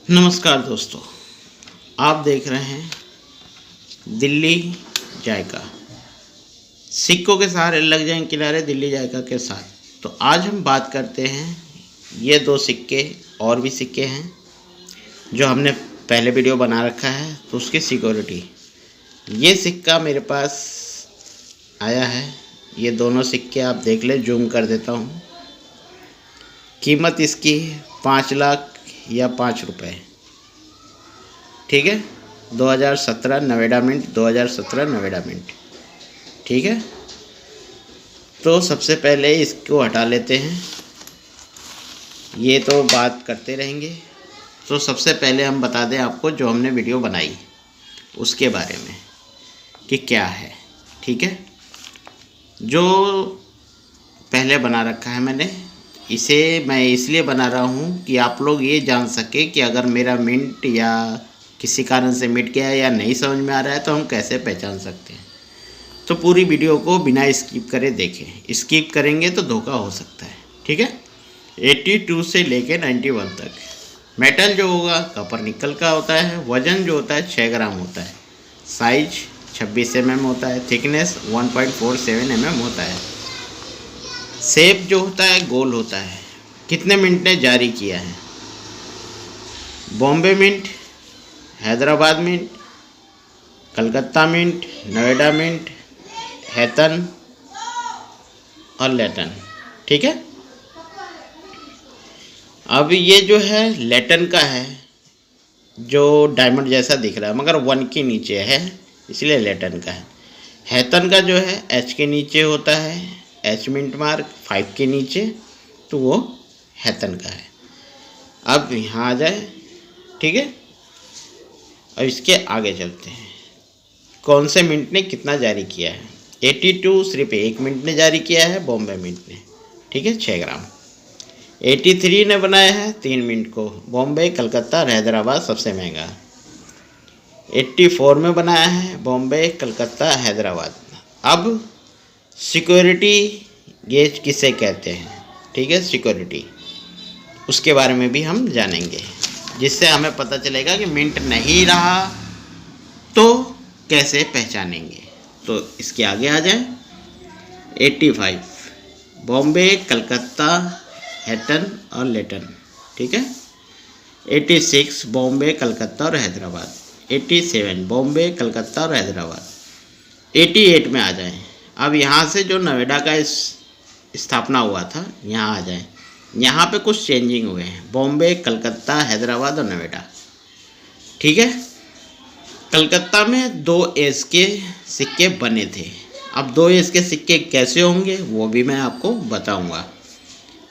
नमस्कार दोस्तों, आप देख रहे हैं दिल्ली जायका। सिक्कों के सहारे लग जाएं किनारे दिल्ली जायका के साथ। तो आज हम बात करते हैं, ये दो सिक्के और भी सिक्के हैं जो हमने पहले वीडियो बना रखा है, तो उसकी सिक्योरिटी। ये सिक्का मेरे पास आया है, ये दोनों सिक्के आप देख ले, जूम कर देता हूँ। कीमत इसकी 5 लाख या 5 रुपये, ठीक है। 2017 नवेडा मिंट, 2017 नवेडा मिंट, ठीक है। तो सबसे पहले इसको हटा लेते हैं, ये तो बात करते रहेंगे। तो सबसे पहले हम बता दें आपको जो हमने वीडियो बनाई उसके बारे में कि क्या है, ठीक है। जो पहले बना रखा है मैंने, इसे मैं इसलिए बना रहा हूँ कि आप लोग ये जान सके कि अगर मेरा मिंट या किसी कारण से मिट गया या नहीं समझ में आ रहा है तो हम कैसे पहचान सकते हैं। तो पूरी वीडियो को बिना स्किप करे देखें, स्किप करेंगे तो धोखा हो सकता है, ठीक है। 82 से लेके 91 तक। मेटल जो होगा कॉपर निकल का होता है। वज़न जो होता है 6 ग्राम होता है। साइज 26 mm होता है। थिकनेस 1.47 mm होता है। शेप जो होता है गोल होता है। कितने मिंट ने जारी किया है? Bombay mint, Hyderabad mint, Calcutta mint, Noida mint, हैतन और लेटन, ठीक है। अब ये जो है लेटन का है, जो डायमंड जैसा दिख रहा है मगर 1 के नीचे है, इसलिए लेटन का है। हैतन का जो है H के नीचे होता है, H मिंट मार्क 5 के नीचे, तो वो हैतन का है। अब यहाँ आ जाए, ठीक है। अब इसके आगे चलते हैं, कौन से मिंट ने कितना जारी किया है। 82 सिर्फ 1 मिनट ने जारी किया है, बॉम्बे मिंट ने, ठीक है, 6 ग्राम। 83 ने बनाया है 3 मिनट को, बॉम्बे, कलकत्ता और हैदराबाद सबसे महंगा। 84 में बनाया है, बॉम्बे, कलकत्ता, हैदराबाद। अब सिक्योरिटी गेज किसे कहते हैं, ठीक है, सिक्योरिटी, उसके बारे में भी हम जानेंगे, जिससे हमें पता चलेगा कि मिंट नहीं रहा तो कैसे पहचानेंगे। तो इसके आगे आ जाए। 85 बॉम्बे, कलकत्ता, हैटन और लेटन, ठीक है। 86 बॉम्बे, कलकत्ता और हैदराबाद। 87 बॉम्बे, कलकत्ता और हैदराबाद। 88 में आ जाएं। अब यहाँ से जो नोएडा का स्थापना हुआ था, यहाँ आ जाएं। यहाँ पे कुछ चेंजिंग हुए हैं, बॉम्बे, कलकत्ता, हैदराबाद और नोएडा, ठीक है। कलकत्ता में 2 एस के सिक्के बने थे। अब 2 एस के सिक्के कैसे होंगे वो भी मैं आपको बताऊंगा।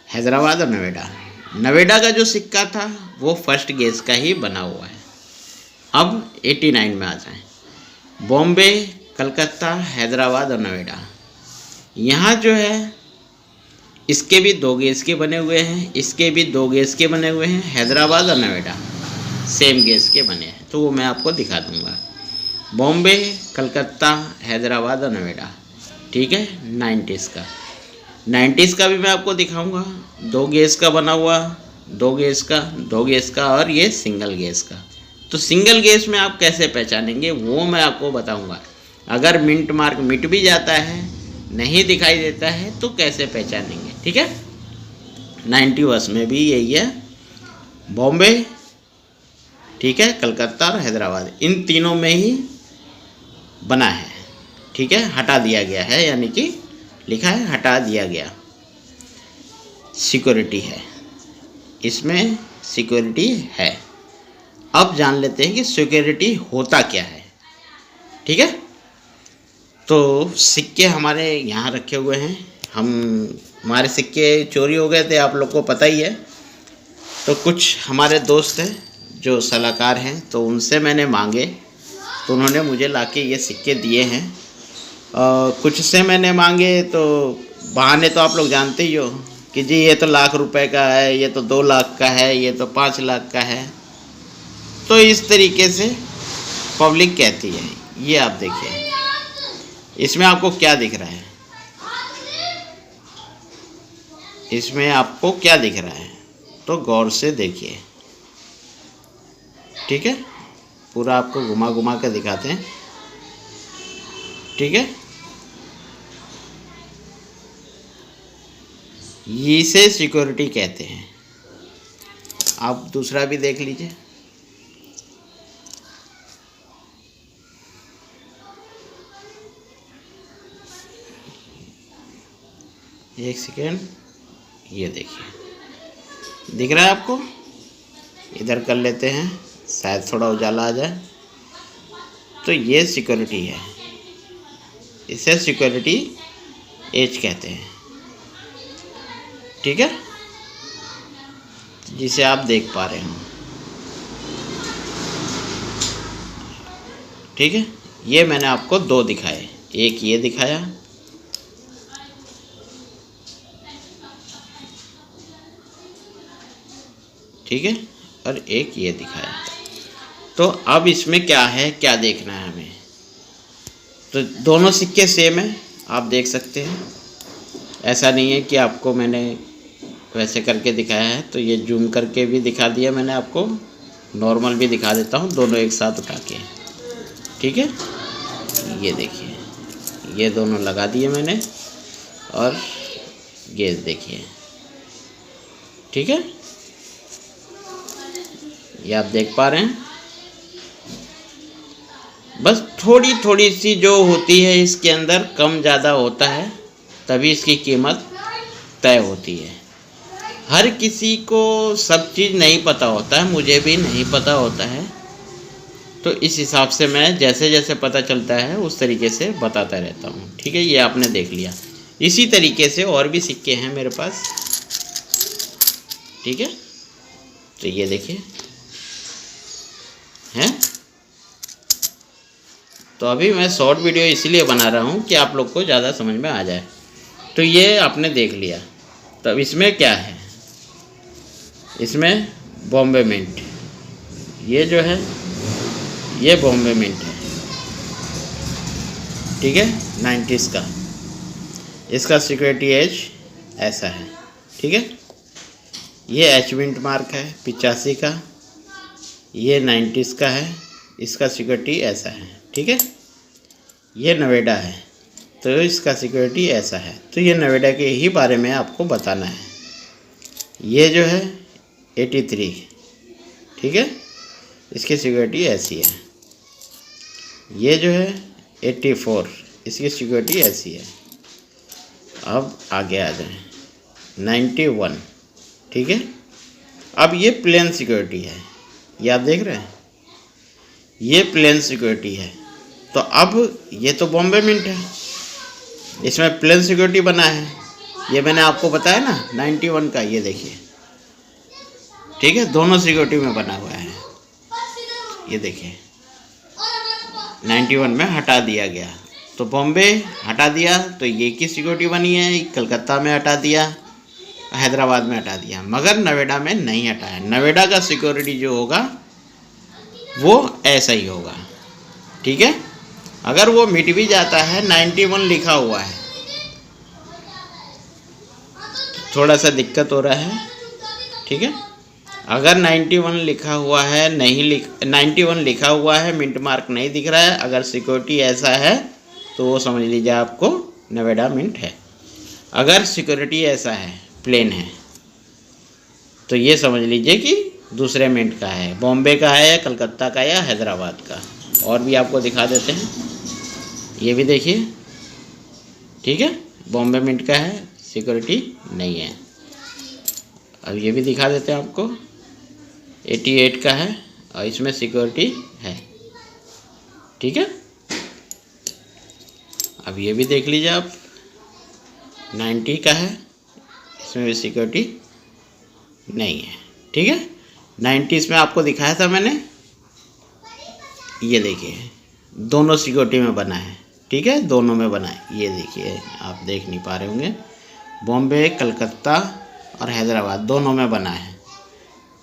हैदराबाद और नोएडा। नोएडा का जो सिक्का था वो फर्स्ट गेज का ही बना हुआ है। अब 89 में आ जाएं। बॉम्बे, कलकत्ता, हैदराबाद और नोएडा। यहाँ जो है इसके भी 2 गेज के बने हुए हैं, इसके भी 2 गेज के बने हुए हैं। हैदराबाद और नोएडा सेम गेज के बने हैं, तो वो मैं आपको दिखा दूंगा। बॉम्बे, कलकत्ता, हैदराबाद और नोएडा, ठीक है। 90s का भी मैं आपको दिखाऊंगा। 2 गेज का बना हुआ, 2 गेज का, 2 गेज का और ये सिंगल गेज का। तो सिंगल गेज में आप कैसे पहचानेंगे वो मैं आपको बताऊंगा। अगर मिंट मार्क मिट भी जाता है, नहीं दिखाई देता है, तो कैसे पहचानेंगे, ठीक है। 90s में भी यही है। बॉम्बे, ठीक है, कलकत्ता और हैदराबाद, इन तीनों में ही बना है, ठीक है। हटा दिया गया है, यानी कि लिखा है हटा दिया गया। सिक्योरिटी है, इसमें सिक्योरिटी है। अब जान लेते हैं कि सिक्योरिटी होता क्या है, ठीक है। तो सिक्के हमारे यहाँ रखे हुए हैं, हमारे सिक्के चोरी हो गए थे, आप लोग को पता ही है। तो कुछ हमारे दोस्त हैं जो सलाहकार हैं, तो उनसे मैंने मांगे, तो उन्होंने मुझे लाके ये सिक्के दिए हैं। कुछ से मैंने मांगे तो बहाने तो आप लोग जानते ही हो कि जी ये तो लाख रुपए का है, ये तो 2 लाख का है, ये तो 5 लाख का है। तो इस तरीके से पब्लिक कहती है। ये आप देखिए, इसमें आपको क्या दिख रहा है, इसमें आपको क्या दिख रहा है, तो गौर से देखिए। ठीक है, पूरा आपको घुमा घुमा के दिखाते हैं। ठीक है, इसे सिक्योरिटी कहते हैं। आप दूसरा भी देख लीजिए। एक सेकेंड, ये देखिए, दिख रहा है आपको? इधर कर लेते हैं, शायद थोड़ा उजाला आ जाए। तो ये सिक्योरिटी है, इसे सिक्योरिटी एज कहते हैं। ठीक है, जिसे आप देख पा रहे हो। ठीक है, ये मैंने आपको दो दिखाए, एक ये दिखाया, ठीक है, और एक ये दिखाया। तो अब इसमें क्या है, क्या देखना है हमें? तो दोनों सिक्के सेम है, आप देख सकते हैं। ऐसा नहीं है कि आपको मैंने वैसे करके दिखाया है, तो ये जूम करके भी दिखा दिया मैंने आपको, नॉर्मल भी दिखा देता हूँ, दोनों एक साथ उठा के। ठीक है, ये देखिए, ये दोनों लगा दिए मैंने, और ये देखिए। ठीक है, ये आप देख पा रहे हैं। बस थोड़ी थोड़ी सी जो होती है इसके अंदर, कम ज़्यादा होता है, तभी इसकी कीमत तय होती है। हर किसी को सब चीज़ नहीं पता होता है, मुझे भी नहीं पता होता है। तो इस हिसाब से मैं जैसे जैसे पता चलता है उस तरीके से बताता रहता हूँ। ठीक है, ये आपने देख लिया। इसी तरीके से और भी सिक्के हैं मेरे पास। ठीक है, तो ये देखिए हैं। तो अभी मैं शॉर्ट वीडियो इसीलिए बना रहा हूँ कि आप लोग को ज़्यादा समझ में आ जाए। तो ये आपने देख लिया। तब इसमें क्या है, इसमें बॉम्बे मिंट, ये जो है ये बॉम्बे मिंट है। ठीक है, 90s का, इसका सिक्योरिटी एज ऐसा है। ठीक है, ये एच मिंट मार्क है 85 का, ये 90s का है, इसका सिक्योरिटी ऐसा है। ठीक है, ये नवेडा है, तो इसका सिक्योरिटी ऐसा है। तो ये नवेडा के ही बारे में आपको बताना है। ये जो है 83, ठीक है, इसकी सिक्योरिटी ऐसी है। ये जो है 84, इसकी सिक्योरिटी ऐसी है। अब आगे आ जाएं, 91, ठीक है। अब ये प्लेन सिक्योरिटी है, ये आप देख रहे हैं, ये प्लेन सिक्योरिटी है। तो अब ये तो बॉम्बे मिंट है, इसमें प्लेन सिक्योरिटी बना है, ये मैंने आपको बताया ना 91 का, ये देखिए। ठीक है, दोनों सिक्योरिटी में बना हुआ है, ये देखिए 91 में हटा दिया गया। तो बॉम्बे हटा दिया तो ये की सिक्योरिटी बनी है, कलकत्ता में हटा दिया, हैदराबाद में हटा दिया, मगर नवेडा में नहीं हटाया। नवेडा का सिक्योरिटी जो होगा वो ऐसा ही होगा। ठीक है, अगर वो मिट भी जाता है, 91 लिखा हुआ है, थोड़ा सा दिक्कत हो रहा है। ठीक है, अगर 91 लिखा हुआ है, 91 लिखा हुआ है, मिंट मार्क नहीं दिख रहा है, अगर सिक्योरिटी ऐसा है तो वो समझ लीजिए आपको नवेडा मिंट है। अगर सिक्योरिटी ऐसा है, प्लेन है, तो ये समझ लीजिए कि दूसरे मिंट का है, बॉम्बे का है, कलकत्ता का या हैदराबाद का। और भी आपको दिखा देते हैं, ये भी देखिए। ठीक है, बॉम्बे मिंट का है, सिक्योरिटी नहीं है। अब ये भी दिखा देते हैं आपको, 88 का है और इसमें सिक्योरिटी है। ठीक है, अब ये भी देख लीजिए आप, 90 का है, इसमें भी सिक्योरिटी नहीं है। ठीक है, 90 इसमें आपको दिखाया था मैंने, ये देखिए दोनों सिक्योरिटी में बना है। ठीक है, दोनों में बना है, ये देखिए, आप देख नहीं पा रहे होंगे, बॉम्बे, कलकत्ता और हैदराबाद दोनों में बना है।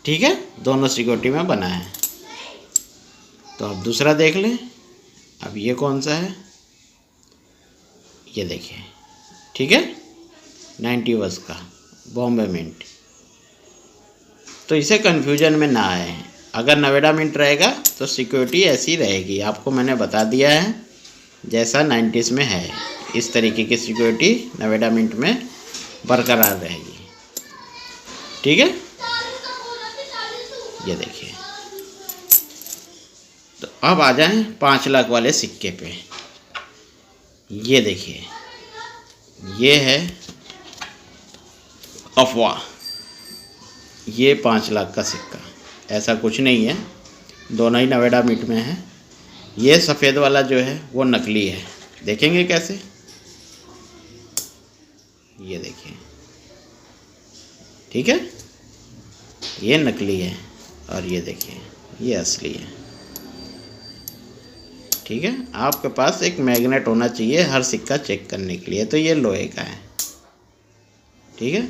ठीक है, दोनों सिक्योरिटी में बना है। तो अब दूसरा देख लें, अब ये कौन सा है, ये देखिए। ठीक है, 91 का बॉम्बे मिंट। तो इसे कन्फ्यूजन में ना आए, अगर नवेड़ा मिंट रहेगा तो सिक्योरिटी ऐसी रहेगी, आपको मैंने बता दिया है जैसा 90s में है, इस तरीके की सिक्योरिटी नवेड़ा मिंट में बरकरार रहेगी। ठीक है, ये देखिए। तो अब आ जाएं 5 लाख वाले सिक्के पे। ये देखिए, ये है अफवाह, ये 5 लाख का सिक्का, ऐसा कुछ नहीं है, दोनों ही नवेड़ा मिंट में है। ये सफ़ेद वाला जो है वो नकली है, देखेंगे कैसे, ये देखिए। ठीक है, ये नकली है और ये देखिए ये असली है। ठीक है, आपके पास एक मैग्नेट होना चाहिए हर सिक्का चेक करने के लिए, तो ये लोहे का है। ठीक है,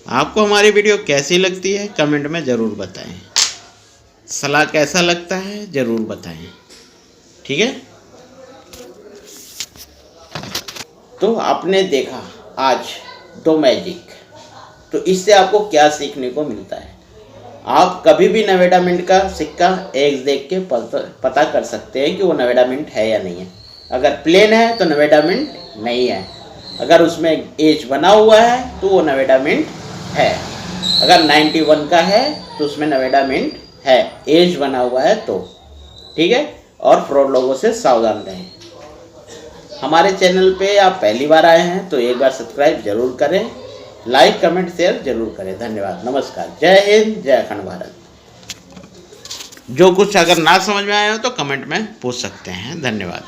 आपको हमारी वीडियो कैसी लगती है कमेंट में ज़रूर बताएं, सलाह कैसा लगता है ज़रूर बताएं। ठीक है, तो आपने देखा आज 2 मैजिक, तो इससे आपको क्या सीखने को मिलता है। आप कभी भी नवेड़ा मिंट का सिक्का एज देख के पता कर सकते हैं कि वो नवेड़ा मिंट है या नहीं है। अगर प्लेन है तो नवेड़ा मिंट नहीं है, अगर उसमें एज बना हुआ है तो वो नवेड़ा मिंट है, अगर 91 का है तो उसमें नवेड़ा मिंट है, एज बना हुआ है तो। ठीक है, और फ्रॉड लोगों से सावधान रहें। हमारे चैनल पे आप पहली बार आए हैं तो एक बार सब्सक्राइब जरूर करें, लाइक कमेंट शेयर जरूर करें। धन्यवाद, नमस्कार, जय हिंद, जय अखंड भारत। जो कुछ अगर ना समझ में आया हो तो कमेंट में पूछ सकते हैं। धन्यवाद।